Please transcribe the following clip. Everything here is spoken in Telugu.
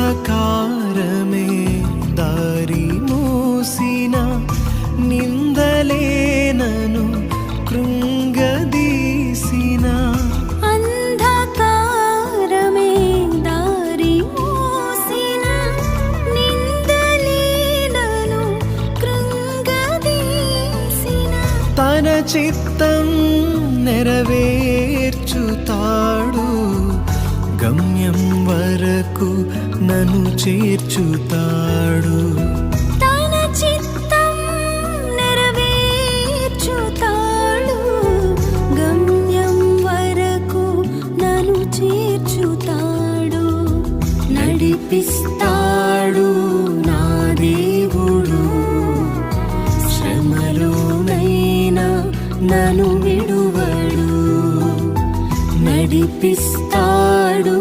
అంధకారమే దారి మూసిన నిందలే నన్ను కృంగదీసిన అంధకారమే దారి మూసిన నిందలే నన్ను కృంగదీసిన తన చిత్తం నెరవేర్చుతాడు గమ్యం వరకు నన్ను చేర్చుతాడు తన చిత్తం నెరవేర్చుతాడు గమ్యం వరకు నన్ను చేర్చుతాడు నడిపిస్తాడు నా దేవుడు శ్రమలోనైనా నన్ను విడువడు నడిపిస్తాడు